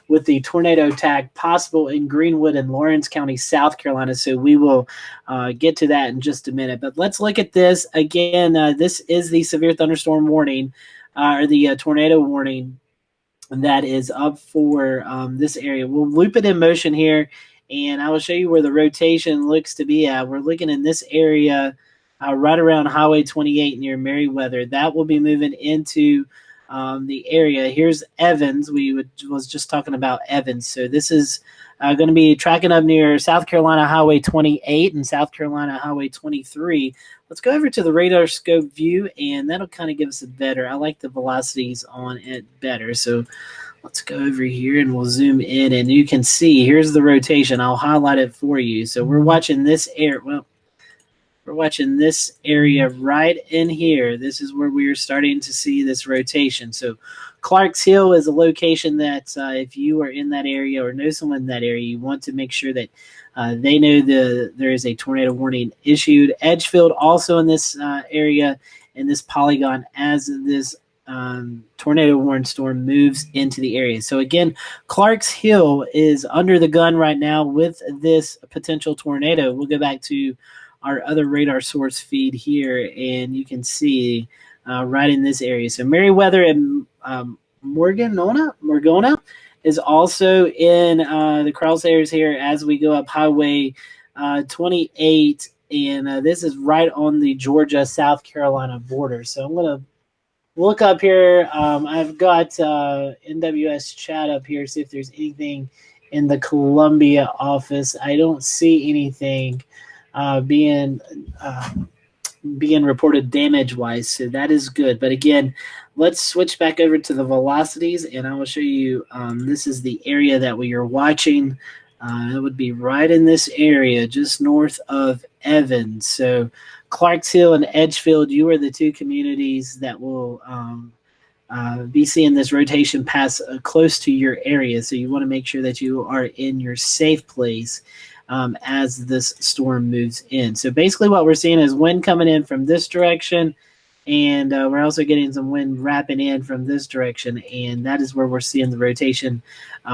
with the tornado attack possible in Greenwood and Lawrence County, South Carolina. So we will get to that in just a minute. But let's look at this. Again, this is the severe thunderstorm warning or the tornado warning that is up for this area. We'll loop it in motion here, and I will show you where the rotation looks to be at. We're looking in this area right around Highway 28 near Meriwether. That will be moving into the area. Here's Evans. Was just talking about Evans. So this is going to be tracking up near South Carolina Highway 28 and South Carolina Highway 23. Let's go over to the radar scope view, and that'll kind of give us a better. I like the velocities on it better. So let's go over here and we'll zoom in, and you can see here's the rotation. I'll highlight it for you. So we're watching this area. Well, we're watching this area right in here. This is where we are starting to see this rotation. So Clarks Hill is a location that if you are in that area or know someone in that area, you want to make sure that they know there is a tornado warning issued. Edgefield also in this area, in this polygon, as this tornado warning storm moves into the area. So again, Clarks Hill is under the gun right now with this potential tornado. We'll go back to our other radar source feed here, and you can see right in this area. So Meriwether and Morgana is also in the crosshairs here as we go up Highway 28, and this is right on the Georgia-South Carolina border. So I'm going to look up here. I've got NWS chat up here, see if there's anything in the Columbia office. I don't see anything being reported damage-wise, so that is good. But again, let's switch back over to the velocities, and I will show you. This is the area that we are watching. It would be right in this area, just north of Evans. So Clarks Hill and Edgefield, you are the two communities that will be seeing this rotation pass close to your area. So you want to make sure that you are in your safe place as this storm moves in. So basically what we're seeing is wind coming in from this direction, and we're also getting some wind wrapping in from this direction, and that is where we're seeing the rotation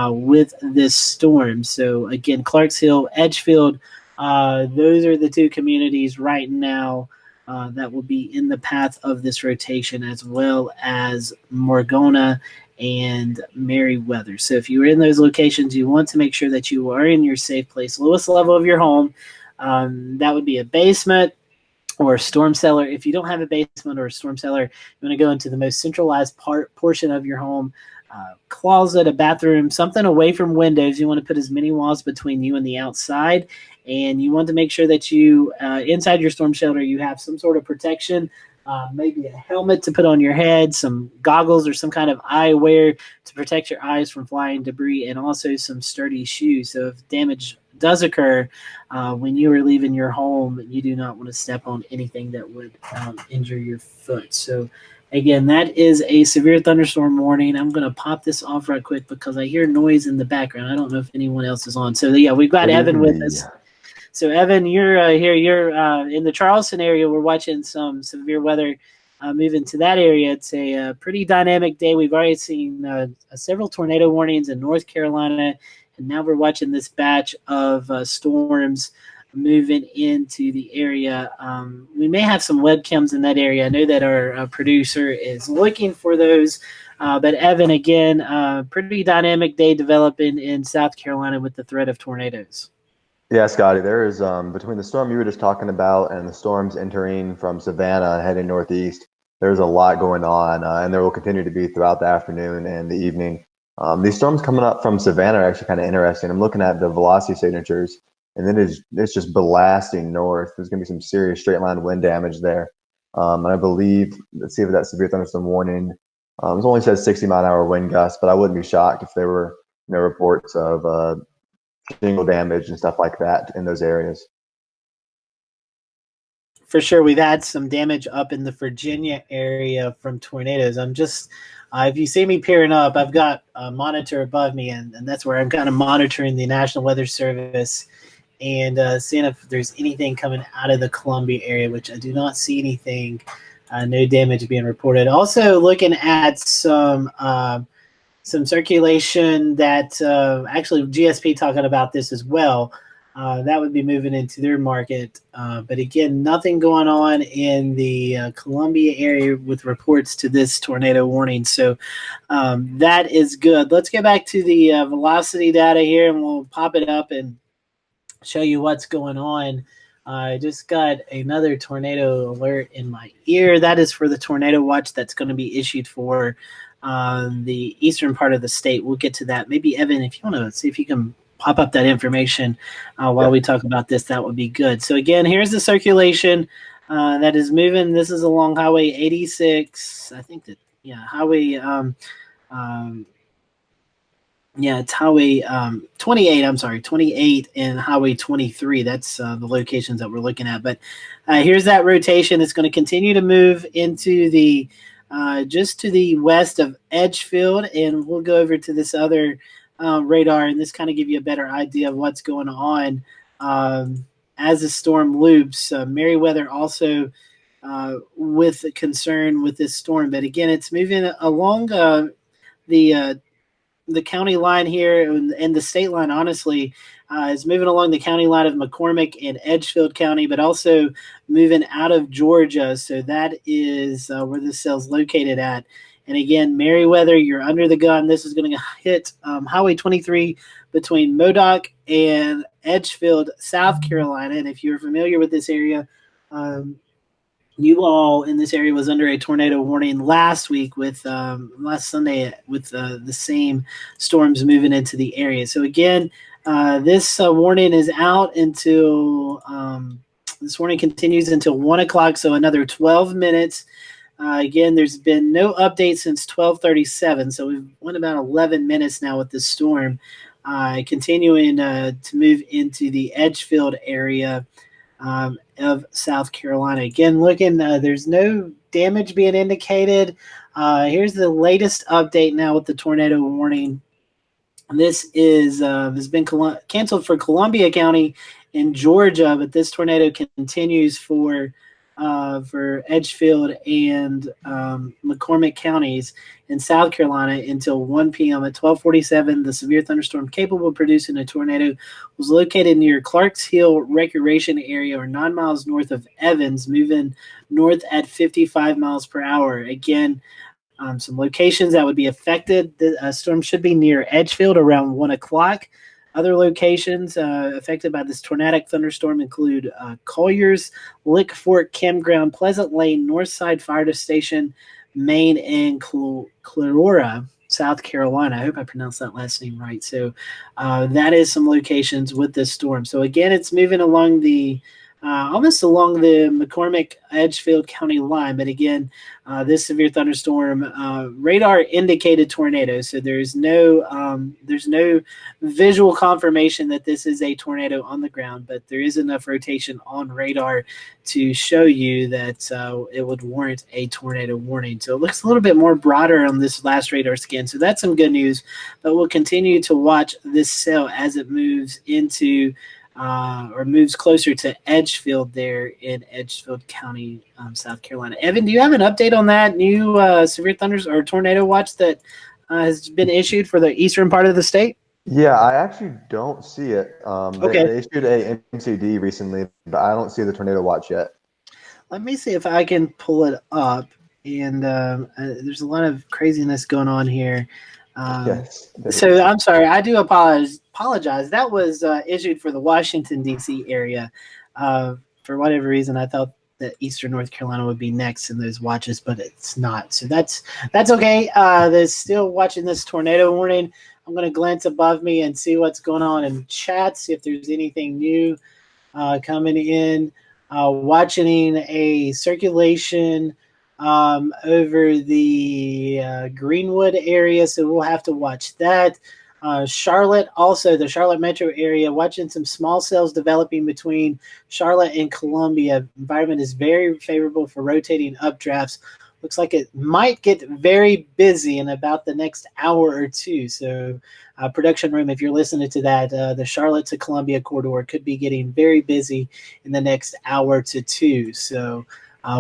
with this storm. So again, Clarks Hill, Edgefield, those are the two communities right now that will be in the path of this rotation, as well as Morgana and Meriwether. So if you're in those locations, you want to make sure that you are in your safe place, lowest level of your home. That would be a basement or a storm cellar. If you don't have a basement or a storm cellar, you want to go into the most centralized portion of your home, closet, a bathroom, something away from windows. You want to put as many walls between you and the outside, and you want to make sure that you, inside your storm shelter, you have some sort of protection. Maybe a helmet to put on your head, some goggles or some kind of eyewear to protect your eyes from flying debris, and also some sturdy shoes. So if damage does occur when you are leaving your home, you do not want to step on anything that would injure your foot. So again, that is a severe thunderstorm warning. I'm going to pop this off right quick because I hear noise in the background. I don't know if anyone else is on. So yeah, we've got Evan with us. So, Evan, you're here. You're in the Charleston area. We're watching some severe weather moving to that area. It's a pretty dynamic day. We've already seen several tornado warnings in North Carolina, and now we're watching this batch of storms moving into the area. We may have some webcams in that area. I know that our producer is looking for those. But, Evan, again, pretty dynamic day developing in South Carolina with the threat of tornadoes. Yeah, Scotty, there is between the storm you were just talking about and the storms entering from Savannah heading northeast, there's a lot going on, and there will continue to be throughout the afternoon and the evening. These storms coming up from Savannah are actually kind of interesting. I'm looking at the velocity signatures, and it's just blasting north. There's going to be some serious straight line wind damage there. And I believe, let's see if that severe thunderstorm warning, it only says 60-mile-an-hour wind gusts, but I wouldn't be shocked if there were reports of shingle damage and stuff like that in those areas. For sure, we've had some damage up in the Virginia area from tornadoes. I'm just, if you see me peering up, I've got a monitor above me, and that's where I'm kind of monitoring the National Weather Service and seeing if there's anything coming out of the Columbia area, which I do not see anything. No damage being reported. Also looking at some some circulation that actually GSP talking about this as well. That would be moving into their market. But again, nothing going on in the Columbia area with reports to this tornado warning. So that is good. Let's get back to the velocity data here, and we'll pop it up and show you what's going on. I just got another tornado alert in my ear. That is for the tornado watch that's going to be issued for the eastern part of the state. We'll get to that. Maybe, Evan, if you want to see if you can pop up that information while we talk about this, that would be good. So again, here's the circulation that is moving. This is along Highway 86. I think that, Highway it's Highway 28. I'm sorry, 28 and Highway 23. That's the locations that we're looking at. But here's that rotation. It's going to continue to move into the just to the west of Edgefield, and we'll go over to this other radar, and this kind of give you a better idea of what's going on as the storm loops. Merriweather also with a concern with this storm, but again, it's moving along the county line here and the state line, honestly, is moving along the county line of McCormick and Edgefield County, but also moving out of Georgia. So that is where this cell's located at. And again, Merriweather, you're under the gun. This is going to hit Highway 23 between Modoc and Edgefield, South Carolina. And if you're familiar with this area, you all in this area was under a tornado warning last week with last Sunday with the same storms moving into the area. So again, this warning is out until this warning continues until 1 o'clock, so another 12 minutes. Again, there's been no update since 12:37, so we've went about 11 minutes now with this storm, continuing to move into the Edgefield area of South Carolina. Again, looking, there's no damage being indicated. Here's the latest update now with the tornado warning. This has been canceled for Columbia County in Georgia, but this tornado continues for Edgefield and McCormick counties in South Carolina until 1 p.m. At 12:47, the severe thunderstorm capable of producing a tornado was located near Clarks Hill Recreation Area, or 9 miles north of Evans, moving north at 55 miles per hour. Again, some locations that would be affected. The storm should be near Edgefield around 1 o'clock. Other locations affected by this tornadic thunderstorm include Collier's, Lick Fork Campground, Pleasant Lane, Northside Fire Station, Maine, and Clarora, South Carolina. I hope I pronounced that last name right. So that is some locations with this storm. So again, it's moving along almost along the McCormick Edgefield County line. But again, this severe thunderstorm radar indicated tornado. So there's no visual confirmation that this is a tornado on the ground, but there is enough rotation on radar to show you that it would warrant a tornado warning. So it looks a little bit more broader on this last radar scan. So that's some good news, but we'll continue to watch this cell as it moves into or moves closer to Edgefield there in Edgefield County, South Carolina. Evan, do you have an update on that new severe thunders or tornado watch that has been issued for the eastern part of the state? Yeah, I actually don't see it. Okay. They issued a MCD recently, but I don't see the tornado watch yet. Let me see if I can pull it up. And there's a lot of craziness going on here. Yes. So I'm sorry. I do apologize. That was issued for the Washington, D.C. area. For whatever reason, I thought that Eastern North Carolina would be next in those watches, but it's not. So that's okay. There's still watching this tornado warning. I'm going to glance above me and see what's going on in chat, see if there's anything new coming in. Watching a circulation over the Greenwood area, so we'll have to watch that. Charlotte, also the Charlotte metro area, watching some small cells developing between Charlotte and Columbia. Environment is very favorable for rotating updrafts. Looks like it might get very busy in about the next hour or two. So production room, if you're listening to that, the Charlotte to Columbia corridor could be getting very busy in the next hour to two. So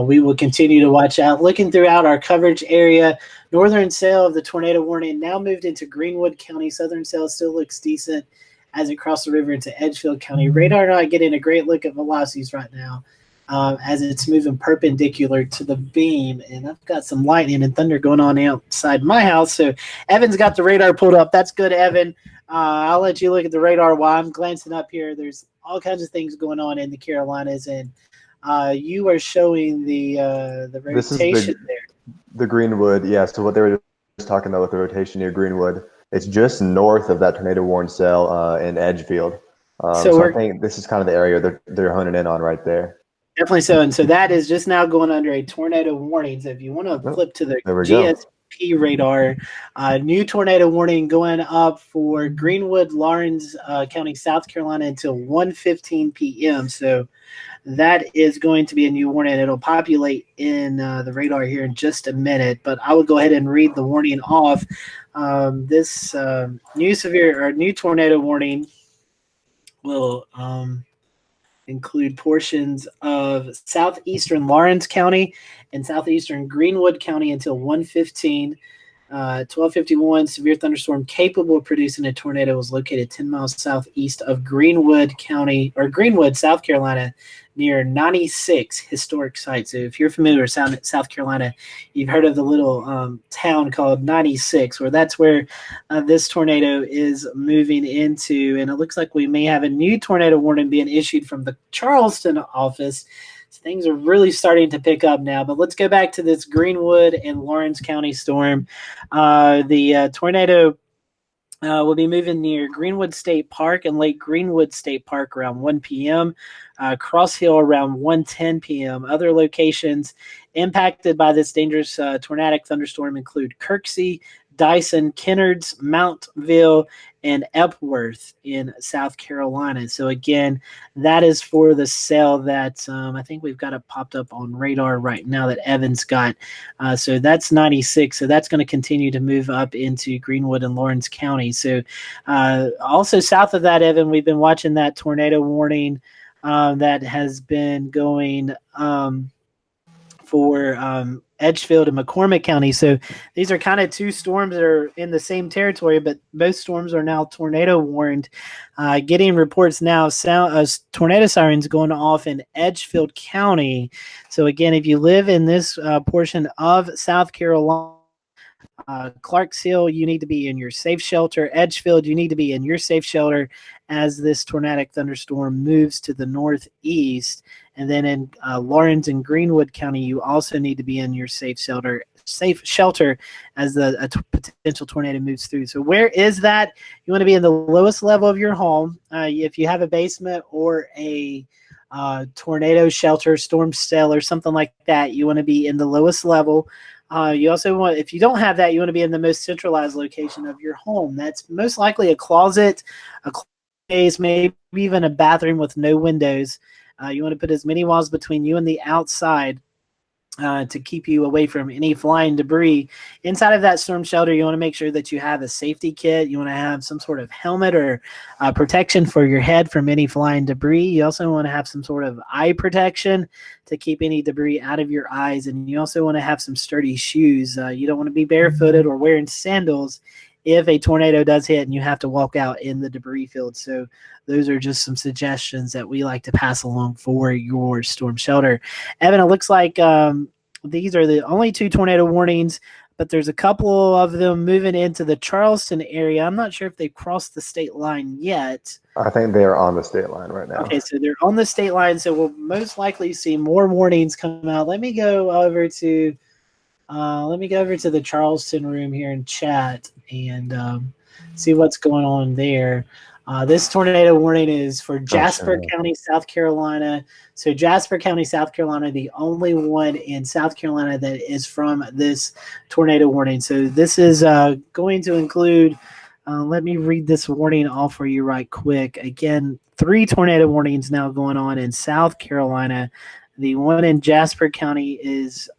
We will continue to watch out. Looking throughout our coverage area, northern cell of the tornado warning now moved into Greenwood County. Southern cell still looks decent as it crossed the river into Edgefield County. Radar not getting a great look at velocities right now as it's moving perpendicular to the beam. And I've got some lightning and thunder going on outside my house. So Evan's got the radar pulled up. That's good, Evan. I'll let you look at the radar while I'm glancing up here. There's all kinds of things going on in the Carolinas, and you are showing the rotation there. The Greenwood, yeah. So what they were just talking about with the rotation near Greenwood, it's just north of that tornado warning cell in Edgefield. So I think this is kind of the area they're honing in on right there. Definitely so. And so that is just now going under a tornado warning. So if you want to flip to the GSP radar, new tornado warning going up for Greenwood, Lawrence County, South Carolina until 1:15 p.m. So that is going to be a new warning. It'll populate in the radar here in just a minute, but I will go ahead and read the warning off. This new tornado warning will include portions of southeastern Lawrence County and southeastern Greenwood County until 1:15. 12:51, severe thunderstorm capable of producing a tornado was located 10 miles southeast of Greenwood County, or Greenwood, South Carolina, near 96 historic sites. So if you're familiar with South Carolina, you've heard of the little town called 96, where that's where this tornado is moving into. And it looks like we may have a new tornado warning being issued from the Charleston office. So things are really starting to pick up now. But let's go back to this Greenwood and Lawrence County storm. The tornado will be moving near Greenwood State Park and Lake Greenwood State Park around 1 p.m., Cross Hill around 1:10 p.m. Other locations impacted by this dangerous tornadic thunderstorm include Kirksey, Dyson, Kennards, Mountville, and Epworth in South Carolina. So again, that is for the cell that I think we've got it popped up on radar right now that Evan's got. So that's 96. So that's going to continue to move up into Greenwood and Lawrence County. So also south of that, Evan, we've been watching that tornado warning that has been going for Edgefield and McCormick County. So these are kind of two storms that are in the same territory, but both storms are now tornado warned. Getting reports now, tornado sirens going off in Edgefield County. So again, if you live in this portion of South Carolina, Clarks Hill, you need to be in your safe shelter. Edgefield, you need to be in your safe shelter as this tornadic thunderstorm moves to the northeast. And then in Lawrence and Greenwood County, you also need to be in your safe shelter as a potential tornado moves through. So where is that? You want to be in the lowest level of your home. If you have a basement or a tornado shelter, storm cell, or something like that, you want to be in the lowest level. You also want, if you don't have that, you want to be in the most centralized location of your home. That's most likely a closet, a space, maybe even a bathroom with no windows. You want to put as many walls between you and the outside to keep you away from any flying debris. Inside of that storm shelter, you want to make sure that you have a safety kit. You want to have some sort of helmet or protection for your head from any flying debris. You also want to have some sort of eye protection to keep any debris out of your eyes. And you also want to have some sturdy shoes. You don't want to be barefooted or wearing sandals if a tornado does hit and you have to walk out in the debris field. So those are just some suggestions that we like to pass along for your storm shelter. Evan, it looks like these are the only two tornado warnings, but there's a couple of them moving into the Charleston area. I'm not sure if they've crossed the state line yet. I think they are on the state line right now. Okay, so they're on the state line, so we'll most likely see more warnings come out. Let me go over to the Charleston room here in chat and see what's going on there. This tornado warning is for Jasper County, South Carolina. So Jasper County, South Carolina, the only one in South Carolina that is from this tornado warning. So this is going to include, let me read this warning off for you right quick. Again, 3 tornado warnings now going on in South Carolina. The one in Jasper County is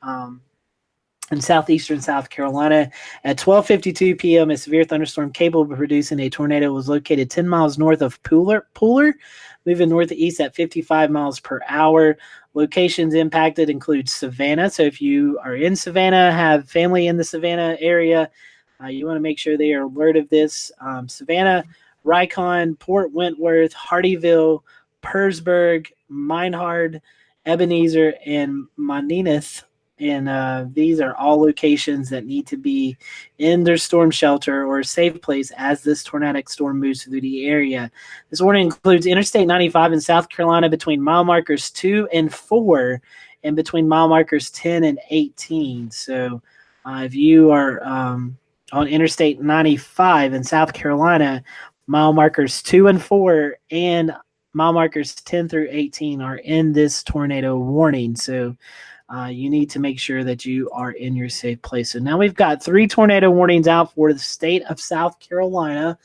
in southeastern South Carolina. At 12:52 p.m., a severe thunderstorm capable of producing a tornado was located 10 miles north of Pooler, moving northeast at 55 miles per hour. Locations impacted include Savannah. So if you are in Savannah, have family in the Savannah area, you want to make sure they are alert of this. Savannah, Rikon, Port Wentworth, Hardyville, Perrysburg, Meinhard, Ebenezer, and Monmouth. And these are all locations that need to be in their storm shelter or safe place as this tornadic storm moves through the area. This warning includes Interstate 95 in South Carolina between mile markers 2 and 4 and between mile markers 10 and 18. So if you are on Interstate 95 in South Carolina, mile markers 2 and 4 and mile markers 10 through 18 are in this tornado warning. So you need to make sure that you are in your safe place. So now we've got 3 tornado warnings out for the state of South Carolina.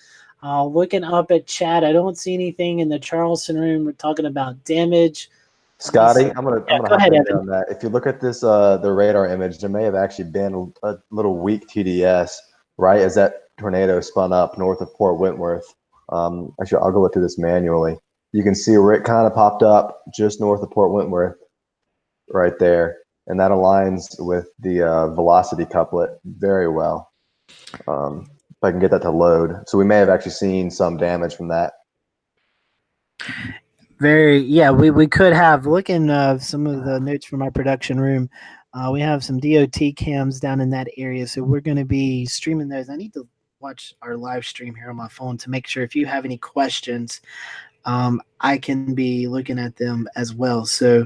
Looking up at chat, I don't see anything in the Charleston room. We're talking about damage. Scotty, I'm gonna go hop ahead, in Evan. there on that. If you look at this the radar image, there may have actually been a little weak TDS right as that tornado spun up north of Port Wentworth. Actually, I'll go through this manually. You can see where it kind of popped up just north of Port Wentworth, right there, and that aligns with the velocity couplet very well. If I can get that to load, so we may have actually seen some damage from that. We could have. Looking some of the notes from our production room, we have some DOT cams down in that area, so we're going to be streaming those. I need to watch our live stream here on my phone to make sure if you have any questions, I can be looking at them as well. So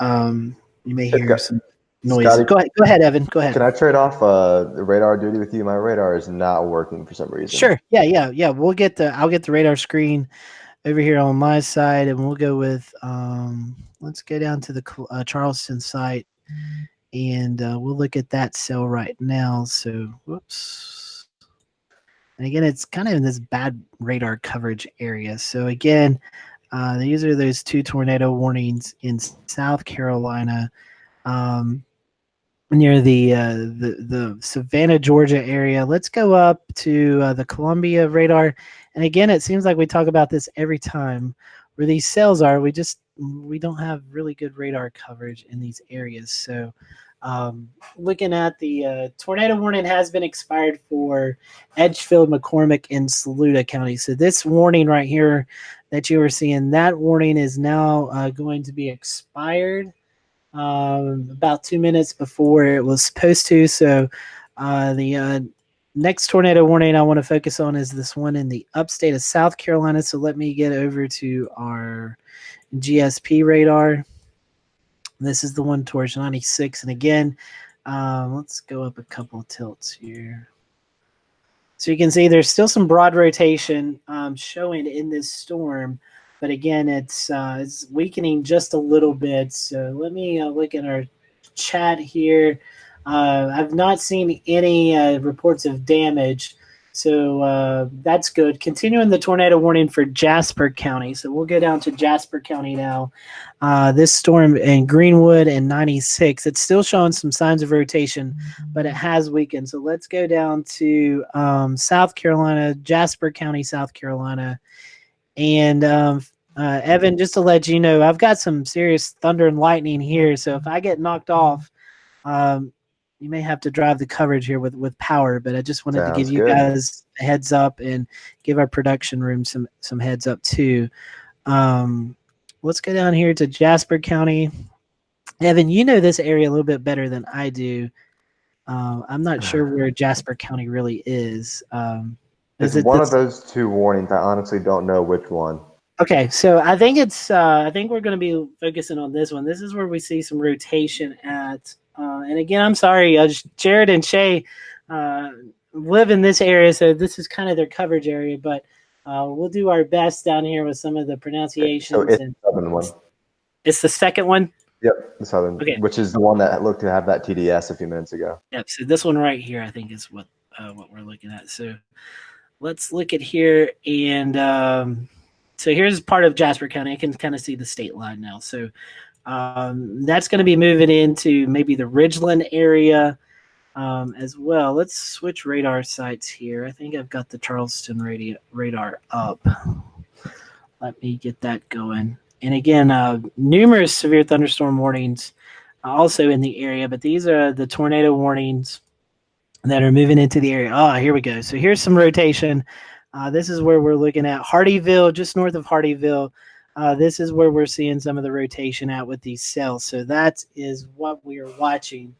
you may hear some noise. Scotty, Go ahead, Evan. Go ahead. Can I trade off the radar duty with you? My radar is not working for some reason. Sure. Yeah. I'll get the radar screen over here on my side, and we'll go with let's go down to the Charleston site, and we'll look at that cell right now. So, whoops. And again, it's kind of in this bad radar coverage area. So again, these are those 2 tornado warnings in South Carolina, near the Savannah, Georgia area. Let's go up to the Columbia radar. And again, it seems like we talk about this every time. Where these cells are, we don't have really good radar coverage in these areas. So looking at the tornado warning has been expired for Edgefield, McCormick, and Saluda County. So this warning right here that you were seeing, that warning is now going to be expired about 2 minutes before it was supposed to. So the next tornado warning I want to focus on is this one in the upstate of South Carolina. So let me get over to our GSP radar. This is the one towards 96. And again, let's go up a couple of tilts here. So you can see there's still some broad rotation showing in this storm. But again, it's weakening just a little bit. So let me look at our chat here. I've not seen any reports of damage, so that's good. Continuing the tornado warning for Jasper County. So we'll go down to Jasper County now. This storm in Greenwood and 96, it's still showing some signs of rotation, but it has weakened. So let's go down to South Carolina, Jasper County, South Carolina. And Evan, just to let you know, I've got some serious thunder and lightning here. So if I get knocked off, you may have to drive the coverage here with power. But I just wanted to give you guys a heads up and give our production room some heads up too. Let's go down here to Jasper County. Evan, you know this area a little bit better than I do. I'm not sure where Jasper County really is. It's one of those 2 warnings. I honestly don't know which one. Okay, so I think I think we're going to be focusing on this one. This is where we see some rotation at. And again, I'm sorry, Jared and Shay live in this area, so this is kind of their coverage area. But we'll do our best down here with some of the pronunciations. So it's the southern one. It's the second one? Yep, the southern, which is the one that looked to have that TDS a few minutes ago. Yep, so this one right here I think is what we're looking at. So let's look at here, and so here's part of Jasper County. I can kind of see the state line now. So that's going to be moving into maybe the Ridgeland area as well. Let's switch radar sites here. I think I've got the Charleston radar up. Let me get that going. And again, numerous severe thunderstorm warnings also in the area, but these are the tornado warnings that are moving into the area. Oh, here we go. So here's some rotation. This is where we're looking at Hardyville, just north of Hardyville. This is where we're seeing some of the rotation out with these cells. So that is what we are watching.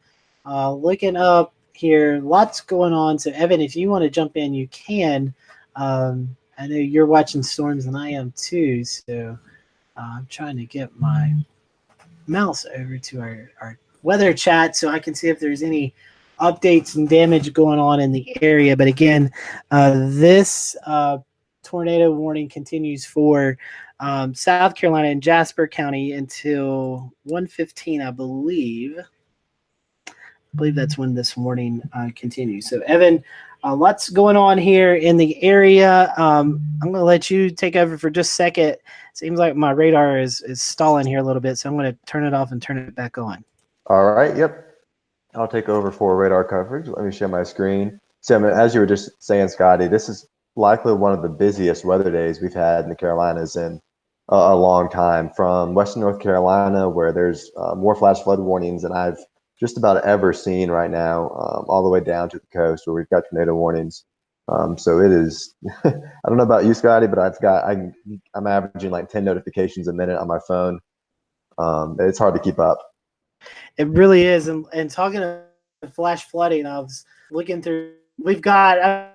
Looking up here, lots going on. So Evan, if you want to jump in, you can. I know you're watching storms and I am too. So I'm trying to get my mouse over to our weather chat so I can see if there's any updates and damage going on in the area. But again, this tornado warning continues for South Carolina and Jasper County until 1:15, I believe. I believe that's when this warning continues. So, Evan, lots going on here in the area. I'm going to let you take over for just a second. Seems like my radar is stalling here a little bit, so I'm going to turn it off and turn it back on. All right. Yep. I'll take over for radar coverage. Let me share my screen. So, as you were just saying, Scotty, this is likely one of the busiest weather days we've had in the Carolinas in a long time. From Western North Carolina, where there's more flash flood warnings than I've just about ever seen right now, all the way down to the coast where we've got tornado warnings. So it is. I don't know about you, Scotty, but I'm averaging like 10 notifications a minute on my phone. It's hard to keep up. It really is. And talking of flash flooding, I was looking through. We've got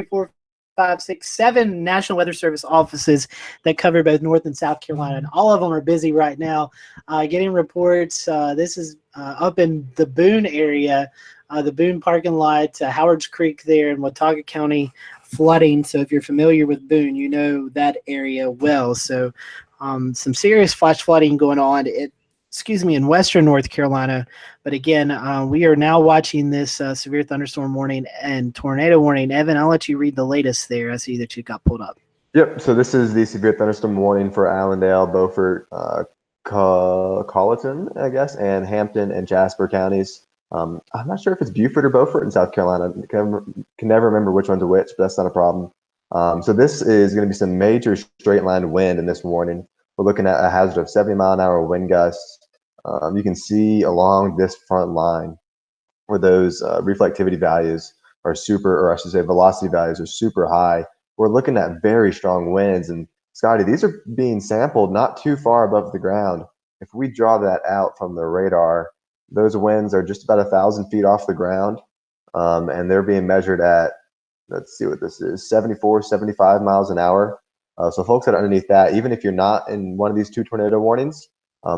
4, 5, 6, 7 National Weather Service offices that cover both North and South Carolina, and all of them are busy right now getting reports. This is up in the Boone area, the Boone parking lot, Howard's Creek there in Watauga County, flooding. So if you're familiar with Boone, you know that area well. So some serious flash flooding going on. In Western North Carolina. But again, we are now watching this severe thunderstorm warning and tornado warning. Evan, I'll let you read the latest there. I see that you got pulled up. Yep. So this is the severe thunderstorm warning for Allendale, Beaufort, Colleton, I guess, and Hampton and Jasper counties. I'm not sure if it's Beaufort or Beaufort in South Carolina. Can never remember which one's which, but that's not a problem. So this is going to be some major straight line wind in this warning. We're looking at a hazard of 70-mile-an-hour wind gusts. You can see along this front line where those reflectivity values are velocity values are super high. We're looking at very strong winds. And Scotty, these are being sampled not too far above the ground. If we draw that out from the radar, those winds are just about 1,000 feet off the ground. And they're being measured at, let's see what this is, 74, 75 miles an hour. So folks that are underneath that, even if you're not in one of these 2 tornado warnings,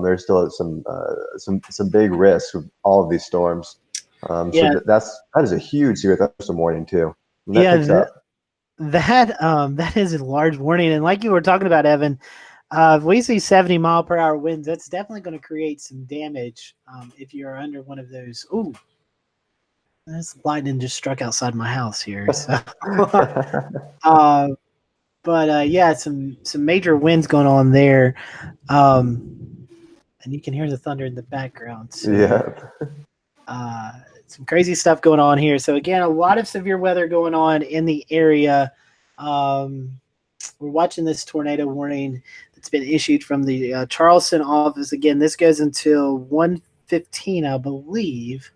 there's still some big risks with all of these storms. So that is a huge severe thunderstorm warning too. That is a large warning, and like you were talking about, Evan, if we see 70-mile-per-hour winds, that's definitely going to create some damage if you're under one of those. Ooh, this lightning just struck outside my house here. So. But some major winds going on there. And you can hear the thunder in the background. So, some crazy stuff going on here. So again, a lot of severe weather going on in the area. We're watching this tornado warning that's been issued from the Charleston office. Again, this goes until 1:15, I believe.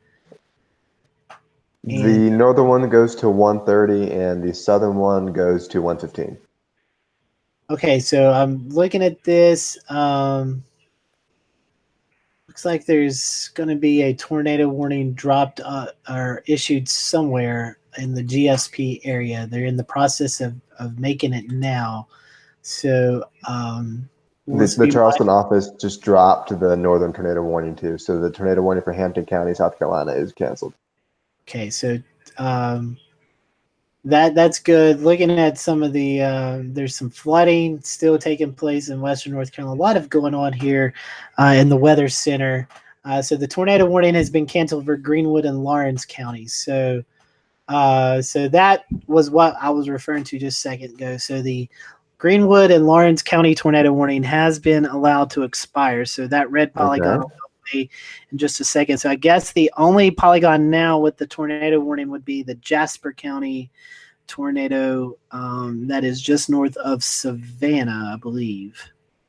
The northern one goes to 1:30, and the southern one goes to 1:15. Okay, so I'm looking at this. Looks like there's going to be a tornado warning dropped or issued somewhere in the GSP area. They're in the process of making it now. So the Charleston office just dropped the northern tornado warning too. So the tornado warning for Hampton County, South Carolina is canceled. Okay, so that's good. Looking at some of the there's some flooding still taking place in Western North Carolina. A lot of going on here in the Weather Center. So the tornado warning has been canceled for Greenwood and Lawrence counties. So that was what I was referring to just a second ago. So the Greenwood and Lawrence County tornado warning has been allowed to expire. So that red polygon will go away in just a second. So I guess the only polygon now with the tornado warning would be the Jasper County tornado that is just north of Savannah, I believe.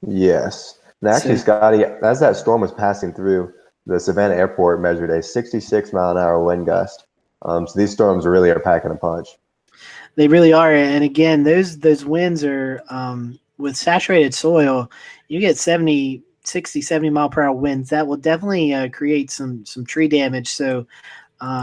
Yes. And actually, So Scotty, as that storm was passing through, the Savannah airport measured a 66-mile-an-hour wind gust. So these storms really are packing a punch. they really are. And again, those winds are with saturated soil, you get 70, 60, 70 mile per hour winds. That will definitely create some tree damage. So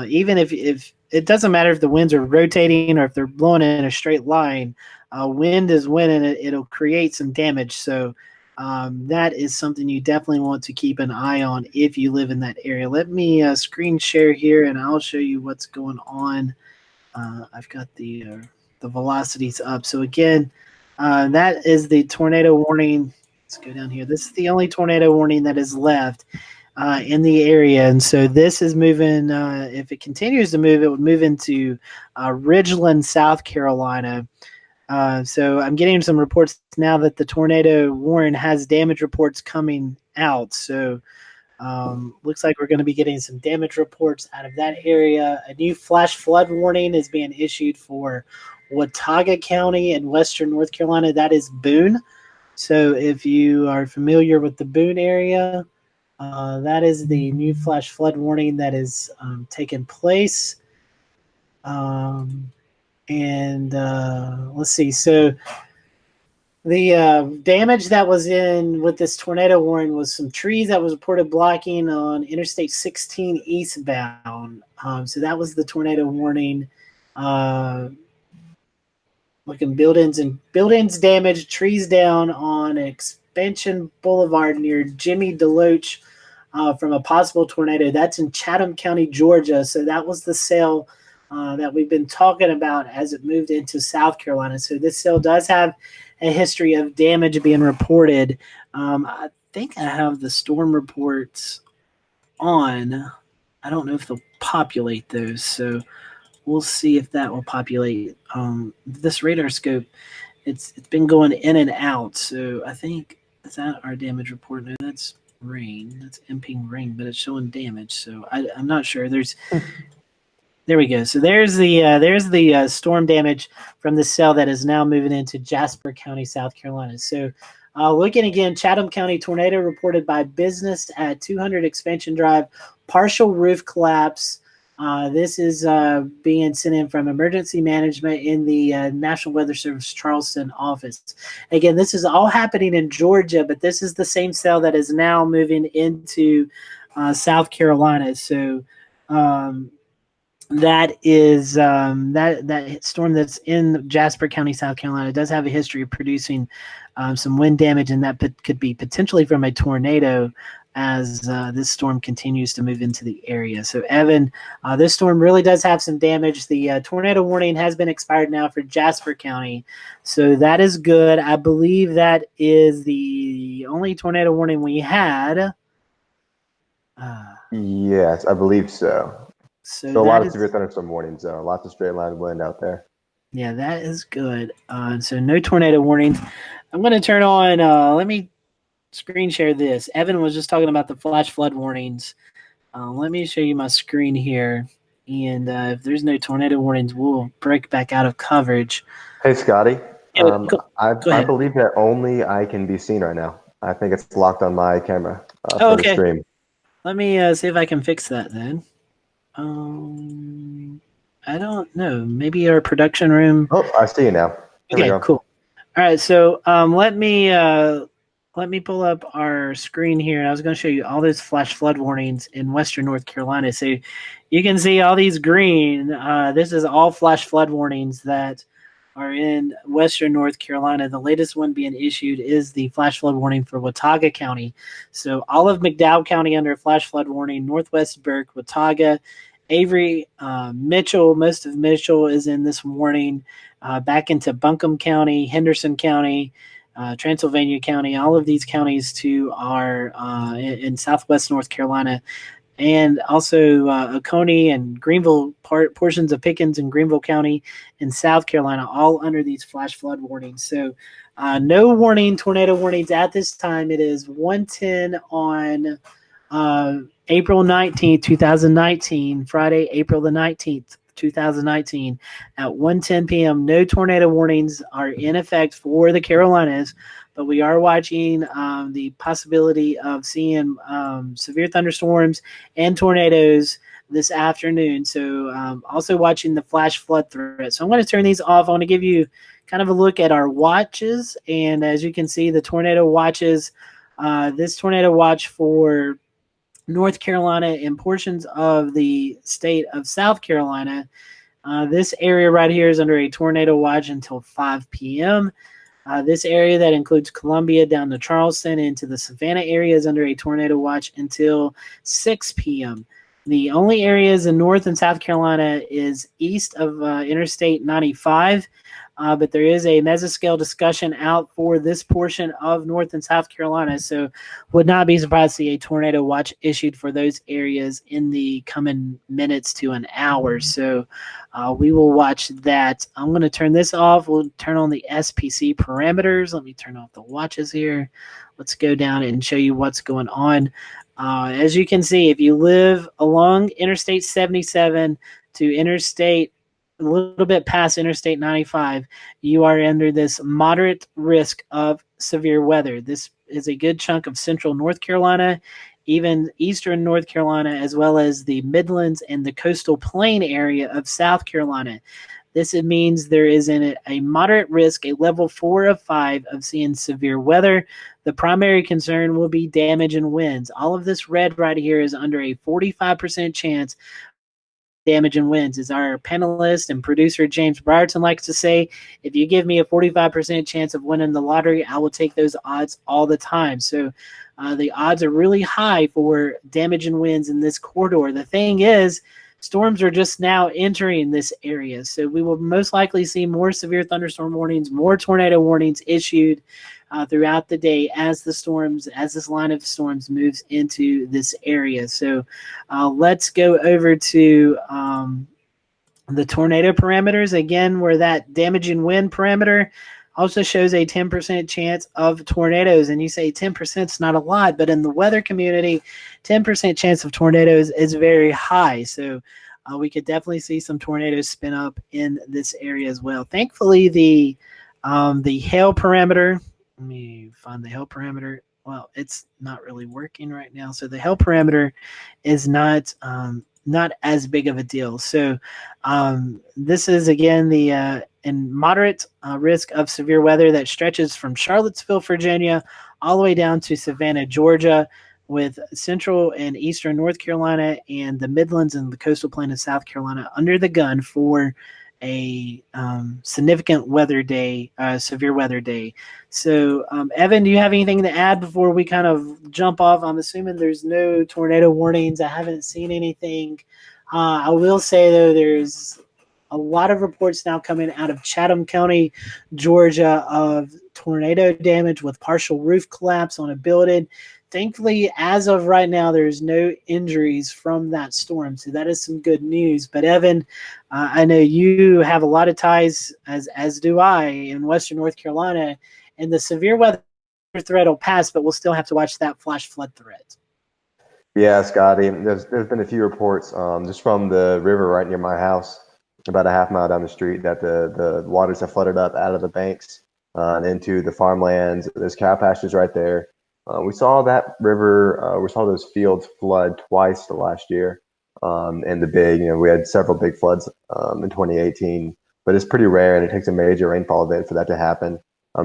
even if it doesn't matter if the winds are rotating or if they're blowing in a straight line, wind is wind and it'll create some damage. So that is something you definitely want to keep an eye on if you live in that area. Let me screen share here and I'll show you what's going on. I've got the velocities up. So again, that is the tornado warning. Let's go down here. This is the only tornado warning that is left in the area. And so this is moving, if it continues to move, it would move into Ridgeland, South Carolina. So I'm getting some reports now that the tornado warning has damage reports coming out. So looks like we're going to be getting some damage reports out of that area. A new flash flood warning is being issued for Watauga County in western North Carolina. That is Boone. So if you are familiar with the Boone area, that is the new flash flood warning that is taking place. And let's see. So the damage that was in with this tornado warning was some trees that was reported blocking on Interstate 16 eastbound. So that was the tornado warning. Looking buildings damaged, trees down on Expansion Boulevard near Jimmy DeLoach from a possible tornado. That's in Chatham County, Georgia. So that was the cell that we've been talking about as it moved into South Carolina. So this cell does have a history of damage being reported. I think I have the storm reports on. I don't know if they'll populate those. So we'll see if that will populate. This radar scope, it's been going in and out. So I think, is that our damage report? No, that's rain. That's imping rain, but it's showing damage. So I'm not sure. There we go. So there's the storm damage from the cell that is now moving into Jasper County, South Carolina. So looking again, Chatham County tornado reported by business at 200 Expansion Drive, partial roof collapse. This is being sent in from emergency management in the National Weather Service Charleston office. Again, this is all happening in Georgia, but this is the same cell that is now moving into South Carolina. So that is that storm that's in Jasper County, South Carolina, does have a history of producing some wind damage, and that could be potentially from a tornado as this storm continues to move into the area. So, Evan, this storm really does have some damage. The tornado warning has been expired now for Jasper County, so that is good. I believe that is the only tornado warning we had. Yes, I believe so. So a lot of severe thunderstorm warnings, though. Lots of straight line wind out there. Yeah, that is good. So no tornado warnings. I'm going to turn on, let me screen share this. Evan was just talking about the flash flood warnings. Let me show you my screen here. And if there's no tornado warnings, we'll break back out of coverage. Hey, Scotty. I believe that only I can be seen right now. I think it's locked on my camera for the stream. Let me see if I can fix that then. I don't know. Maybe our production room. Oh, I see you now. Okay, cool. All right, so let me pull up our screen here. I was going to show you all those flash flood warnings in western North Carolina. So you can see all these green. This is all flash flood warnings that are in western North Carolina. The latest one being issued is the flash flood warning for Watauga County. So all of McDowell County under a flash flood warning, Northwest Burke, Watauga, Avery, Mitchell, most of Mitchell is in this warning, back into Buncombe County, Henderson County, Transylvania County. All of these counties too are in southwest North Carolina, and also Oconee and Greenville, portions of Pickens and Greenville County in South Carolina, all under these flash flood warnings. So no tornado warnings at this time. It is 1:10 on April 19th, 2019, Friday, April the 19th, 2019 at 1:10 p.m. No tornado warnings are in effect for the Carolinas, but we are watching the possibility of seeing severe thunderstorms and tornadoes this afternoon. So also watching the flash flood threat. So I'm going to turn these off. I want to give you kind of a look at our watches. And as you can see, the tornado watches, this tornado watch for North Carolina and portions of the state of South Carolina. This area right here is under a tornado watch until 5 p.m. This area that includes Columbia down to Charleston into the Savannah area is under a tornado watch until 6 p.m. The only areas in North and South Carolina is east of Interstate 95, but there is a mesoscale discussion out for this portion of North and South Carolina, so would not be surprised to see a tornado watch issued for those areas in the coming minutes to an hour. So we will watch that. I'm going to turn this off. We'll turn on the SPC parameters. Let me turn off the watches here. Let's go down and show you what's going on. As you can see, if you live along Interstate 77 to Interstate, a little bit past Interstate 95, you are under this moderate risk of severe weather. This is a good chunk of central North Carolina, even eastern North Carolina, as well as the Midlands and the coastal plain area of South Carolina. This means there is a moderate risk, a level 4 of 5 of seeing severe weather. The primary concern will be damage and winds. All of this red right here is under a 45% chance damage and winds. As our panelist and producer James Brierton likes to say, if you give me a 45% chance of winning the lottery, I will take those odds all the time. So the odds are really high for damage and winds in this corridor. The thing is, storms are just now entering this area, so we will most likely see more severe thunderstorm warnings, more tornado warnings issued throughout the day as this line of storms moves into this area. So let's go over to the tornado parameters again, where that damage and wind parameter also shows a 10% chance of tornadoes. And you say 10% is not a lot, but in the weather community, 10% chance of tornadoes is very high. So we could definitely see some tornadoes spin up in this area as well. Thankfully, the hail parameter, let me find the hail parameter. Well, it's not really working right now. So the hail parameter is not as big of a deal. So this is, again, the in moderate risk of severe weather that stretches from Charlottesville, Virginia, all the way down to Savannah, Georgia, with central and eastern North Carolina and the Midlands and the coastal plain of South Carolina under the gun for a significant weather day, severe weather day. So, Evan, do you have anything to add before we kind of jump off? I'm assuming there's no tornado warnings. I haven't seen anything. I will say, though, there's a lot of reports now coming out of Chatham County, Georgia, of tornado damage with partial roof collapse on a building. Thankfully, as of right now, there's no injuries from that storm, so that is some good news. But Evan, I know you have a lot of ties, as do I, in Western North Carolina, and the severe weather threat will pass, but we'll still have to watch that flash flood threat. Yeah, Scotty, there's been a few reports just from the river right near my house, about a half mile down the street, that the waters have flooded up out of the banks and into the farmlands. There's cow pastures right there. We saw that river, we saw those fields flood twice last year. And we had several big floods in 2018, but it's pretty rare and it takes a major rainfall event for that to happen.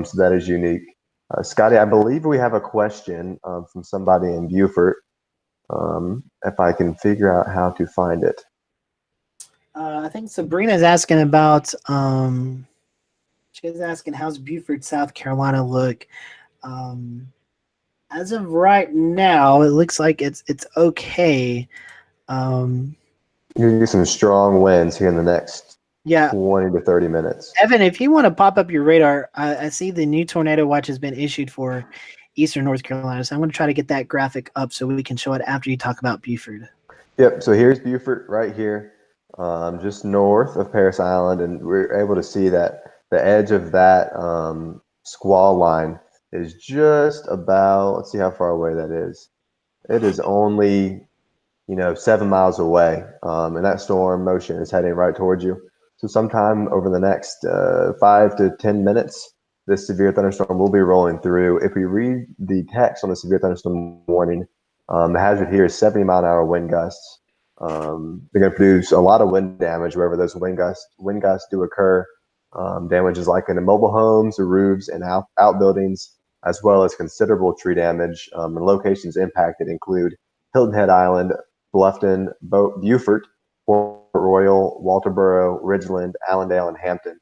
So that is unique. Scotty, I believe we have a question from somebody in Beaufort. If I can figure out how to find it. I think Sabrina's asking about, she's asking, how's Beaufort, South Carolina look? As of right now, it looks like it's okay. You get some strong winds here in the next 20 to 30 minutes. Evan, if you want to pop up your radar, I see the new tornado watch has been issued for eastern North Carolina. So I'm going to try to get that graphic up so we can show it after you talk about Beaufort. Yep. So here's Beaufort right here, just north of Parris Island. And we're able to see that the edge of that squall line is just about, let's see how far away that is. It is only 7 miles away, and that storm motion is heading right towards you. So sometime over the next 5 to 10 minutes, this severe thunderstorm will be rolling through. If we read the text on the severe thunderstorm warning, the hazard here is 70-mile-an-hour wind gusts. They're going to produce a lot of wind damage wherever those wind gusts do occur. Damages like in the mobile homes, the roofs, and outbuildings, as well as considerable tree damage. And locations impacted include Hilton Head Island, Bluffton, Beaufort, Port Royal, Walterboro, Ridgeland, Allendale, and Hampton.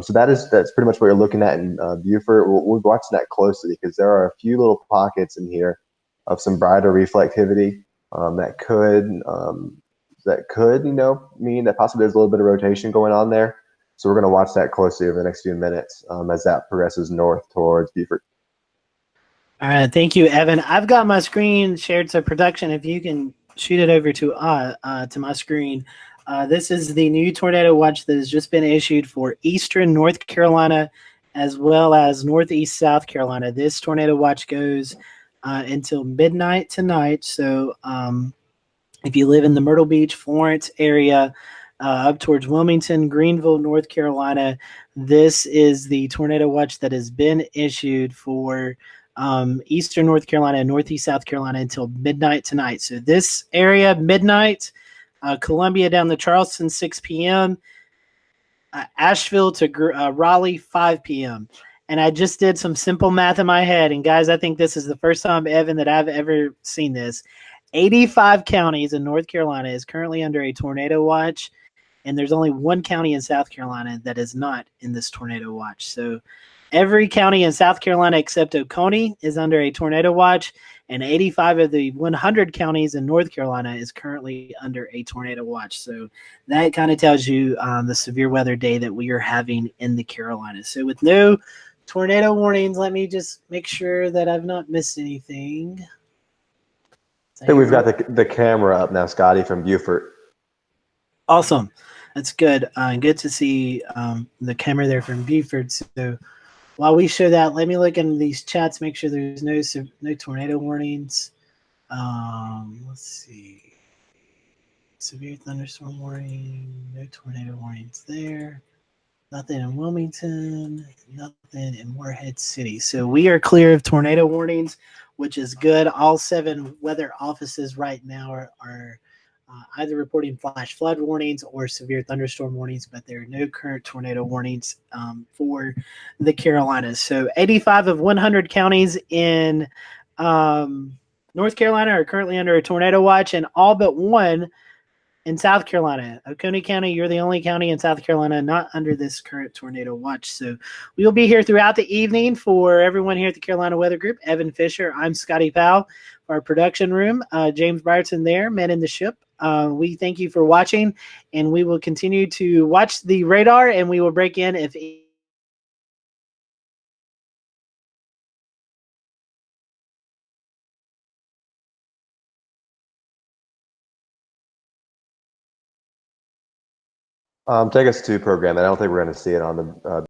So that's pretty much what you're looking at in Beaufort. We'll be watching that closely because there are a few little pockets in here of some brighter reflectivity that could mean that possibly there's a little bit of rotation going on there. So we're going to watch that closely over the next few minutes as that progresses north towards Beaufort. All right, thank you, Evan. I've got my screen shared to production. If you can shoot it over to my screen. This is the new tornado watch that has just been issued for eastern North Carolina as well as northeast South Carolina. This tornado watch goes until midnight tonight. So if you live in the Myrtle Beach, Florence area, up towards Wilmington, Greenville, North Carolina, this is the tornado watch that has been issued for eastern North Carolina and northeast South Carolina until midnight tonight. So this area, midnight, Columbia down to Charleston, 6 p.m., Asheville to Raleigh, 5 p.m. And I just did some simple math in my head. And guys, I think this is the first time, Evan, that I've ever seen this. 85 counties in North Carolina is currently under a tornado watch. And there's only one county in South Carolina that is not in this tornado watch. So every county in South Carolina except Oconee is under a tornado watch, and 85 of the 100 counties in North Carolina is currently under a tornado watch. So that kind of tells you the severe weather day that we are having in the Carolinas. So with no tornado warnings, let me just make sure that I've not missed anything. I think we've got the camera up now, Scotty, from Beaufort. Awesome. That's good. Good to see the camera there from Beaufort. So while we show that, let me look in these chats, make sure there's no tornado warnings. Let's see. Severe thunderstorm warning, no tornado warnings there. Nothing in Wilmington, nothing in Morehead City. So we are clear of tornado warnings, which is good. All 7 weather offices right now are either reporting flash flood warnings or severe thunderstorm warnings, but there are no current tornado warnings for the Carolinas. So 85 of 100 counties in North Carolina are currently under a tornado watch, and all but one in South Carolina. Oconee County, you're the only county in South Carolina not under this current tornado watch. So we will be here throughout the evening for everyone here at the Carolina Weather Group. Evan Fisher, I'm Scotty Powell, our production room. James Brierson there, men in the ship. We thank you for watching, and we will continue to watch the radar, and we will break in if Take us to program. I don't think we're going to see it on the